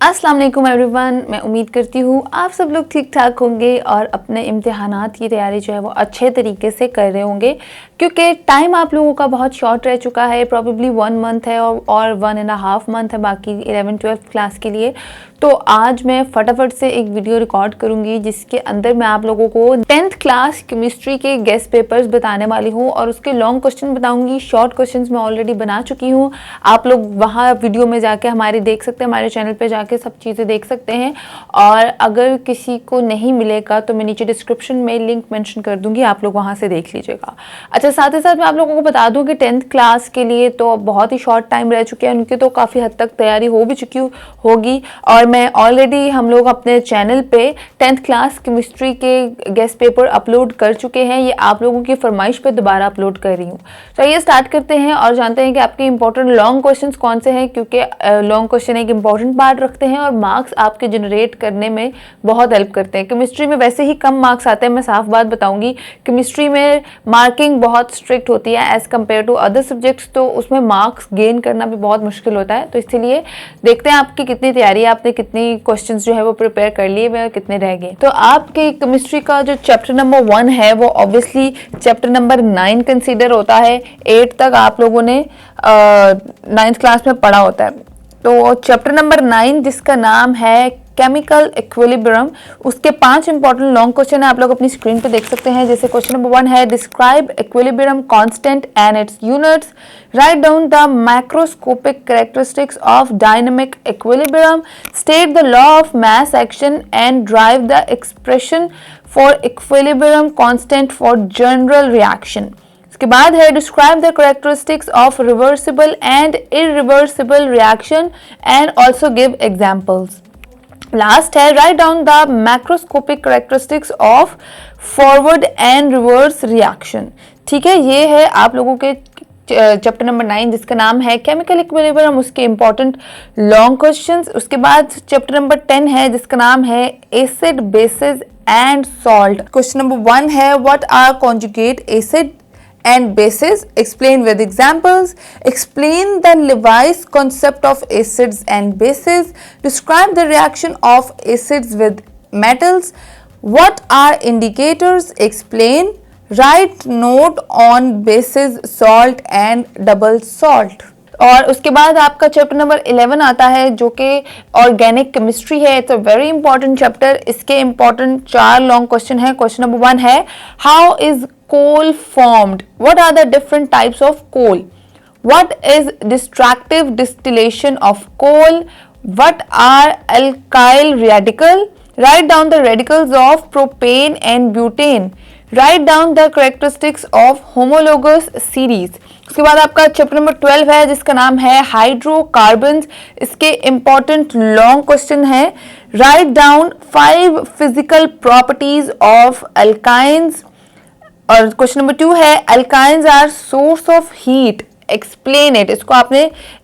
अस्सलाम वालेकुम एवरीवन। मैं उम्मीद करती हूँ आप सब लोग ठीक ठाक होंगे और अपने इम्तिहानात की तैयारी जो है वो अच्छे तरीके से कर रहे होंगे, क्योंकि टाइम आप लोगों का बहुत शॉर्ट रह चुका है। प्रॉबेबली 1 मंथ है और 1.5 मंथ है बाकी 11th-12th क्लास के लिए। तो आज मैं फटाफट से एक वीडियो रिकॉर्ड करूँगी जिसके अंदर मैं आप लोगों को 10th क्लास केमिस्ट्री के गेस्ट पेपर्स बताने वाली हूँ और उसके लॉन्ग क्वेश्चन बताऊँगी। शॉर्ट क्वेश्चन मैं ऑलरेडी बना चुकी हूँ, आप लोग वहाँ वीडियो में जाके हमारे देख सकते हैं, हमारे चैनल पर जाके सब चीज़ें देख सकते हैं। और अगर किसी को नहीं मिलेगा तो मैं नीचे डिस्क्रिप्शन में लिंक मेंशन कर दूंगी, आप लोग वहाँ से देख लीजिएगा। अच्छा, साथ ही साथ मैं आप लोगों को बता दूं कि 10th क्लास के लिए तो बहुत ही शॉर्ट टाइम रह चुके हैं, उनकी तो काफ़ी हद तक तैयारी हो भी चुकी होगी। और मैं ऑलरेडी हम लोग अपने चैनल पे 10th क्लास केमिस्ट्री के गेस्ट पेपर अपलोड कर चुके हैं। ये आप लोगों की फरमाइश पे दोबारा अपलोड कर रही हूँ। तो ये स्टार्ट करते हैं और जानते हैं कि आपके इंपॉर्टेंट लॉन्ग क्वेश्चन कौन से हैं, क्योंकि लॉन्ग क्वेश्चन एक इंपॉर्टेंट पार्ट रखते हैं और मार्क्स आपके जनरेट करने में बहुत हेल्प करते हैं। केमिस्ट्री में वैसे ही कम मार्क्स आते हैं, मैं साफ बात बताऊंगी। केमिस्ट्री में मार्किंग बहुत स्ट्रिक्ट होती है as compared to other subjects, तो उसमें मार्क्स गेन करना भी बहुत मुश्किल होता है। तो इसीलिए देखते हैं आपकी कितनी तैयारी है, आपने कितनी क्वेश्चंस जो है वो प्रिपेयर कर लिए व कितने रह गए। तो आपके केमिस्ट्री का जो चैप्टर नंबर 1 है वो ऑब्वियसली चैप्टर नंबर 9 कंसीडर होता है। 8 तक आप लोगों ने 9th क्लास में पढ़ा होता है। तो चैप्टर नंबर 9 जिसका नाम है केमिकल इक्विलिब्रियम, उसके 5 इंपॉर्टेंट लॉन्ग क्वेश्चन है, आप लोग अपनी स्क्रीन पे देख सकते हैं। जैसे क्वेश्चन नंबर 1 है, describe equilibrium constant and its units, write down the macroscopic characteristics of dynamic equilibrium, state the law of mass action and derive the expression for equilibrium constant for general reaction. इसके बाद है describe the characteristics of reversible and irreversible reaction and also give examples. Last है write down the macroscopic characteristics of forward and reverse reaction. ठीक है, ये है आप लोगों के चैप्टर नंबर 9 जिसका नाम है केमिकल इक्विलिब्रियम, उसके इंपॉर्टेंट लॉन्ग क्वेश्चंस। उसके बाद चैप्टर नंबर 10 है जिसका नाम है acid bases and salt. Question number 1 है what are conjugate acid and bases, explain with examples, explain the Lewis concept of acids and bases, describe the reaction of acids with metals, what are indicators, explain, write note on bases, salt and double salt। और उसके बाद आपका chapter number 11 आता है जो कि organic chemistry है। It's a very important chapter. इसके इंपॉर्टेंट 4 लॉन्ग क्वेश्चन है। क्वेश्चन नंबर 1 है how is coal formed, what are the different types of coal, what is destructive distillation of coal, what are alkyl radical, write down the radicals of propane and butane, write down the characteristics of homologous series। उसके बाद आपका chapter number 12 है जिसका नाम है hydrocarbons. इसके important long question है write down 5 physical properties of alkynes. और क्वेश्चन नंबर 2 है alkynes are source of heat, explain it. इसको आपने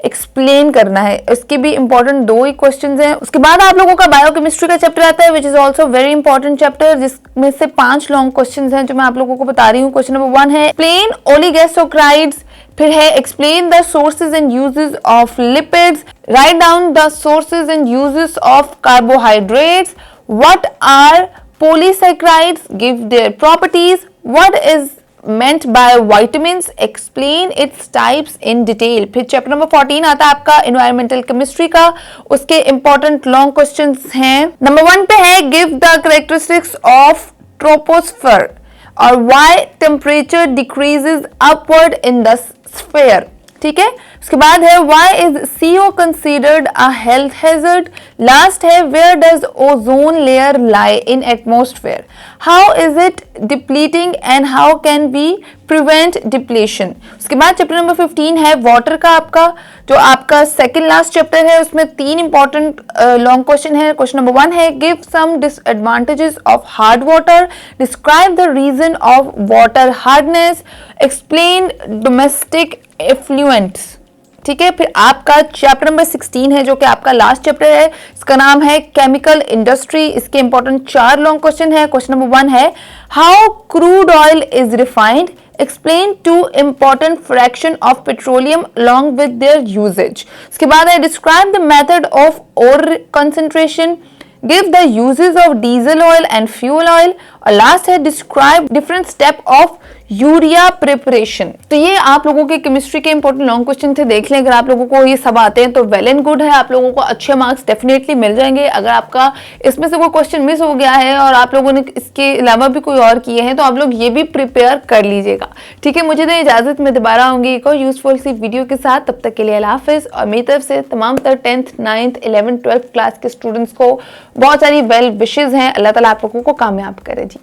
एक्सप्लेन करना है। इसके भी इंपॉर्टेंट 2 ही क्वेश्चंस हैं। उसके बाद आप लोगों का बायोकेमिस्ट्री का चैप्टर आता है which is also very important chapter, जिसमें से 5 लॉन्ग क्वेश्चंस हैं जो मैं आप लोगों को बता रही हूँ। क्वेश्चन नंबर 1 है एक्सप्लेन ओलिगोसैकेराइड्स, फिर है explain the sources and uses of lipids, write down the sources and uses of carbohydrates, what are polysaccharides, give their properties, what is meant by vitamins, explain its types in detail। फिर chapter number 14 आता है आपका environmental chemistry का। उसके important long questions हैं। Number 1 पे है give the characteristics of troposphere और why temperature decreases upward in the sphere। ठीक है, उसके बाद है why is CO considered a health hazard। Last है where does ozone layer lie in atmosphere, how is it depleting and how can we prevent depletion। उसके बाद chapter number 15 है water का, आपका जो आपका सेकंड लास्ट चैप्टर है। उसमें 3 इंपॉर्टेंट लॉन्ग क्वेश्चन है। क्वेश्चन नंबर 1 है give some disadvantages of hard water, describe the reason of water hardness, explain domestic effluents. ठीक है, फिर आपका चैप्टर नंबर 16 है जो कि आपका लास्ट चैप्टर है। इसका नाम है केमिकल इंडस्ट्री। इसके इंपॉर्टेंट 4 लॉन्ग क्वेश्चन है। क्वेश्चन नंबर 1 है how crude oil is refined, explain 2 important fraction of petroleum along with their usage. उसके बाद है describe the method of ore concentration, give the uses of diesel oil and fuel oil, और last है describe different step of urea preparation. तो ये आप लोगों के केमिस्ट्री के इंपॉर्टेंट लॉन्ग क्वेश्चन थे, देख लें। अगर आप लोगों को ये सब आते हैं तो वेल एंड गुड है, आप लोगों को अच्छे मार्क्स डेफिनेटली मिल जाएंगे। अगर आपका इसमें से कोई क्वेश्चन मिस हो गया है और आप लोगों ने इसके अलावा भी कोई और किए हैं तो आप लोग ये भी प्रिपेयर कर लीजिएगा, ठीक है। मुझे दें इजाजत, मैं दोबारा आऊंगी एक और यूजफुल सी वीडियो के साथ। तब तक के लिए अल्लाह हाफिज। और मेरी तरफ से तमाम 10th 9th 11th 12th class के स्टूडेंट्स को बहुत सारी वेल विशेज हैं। अल्लाह ताला आप लोगों को कामयाब करे जी।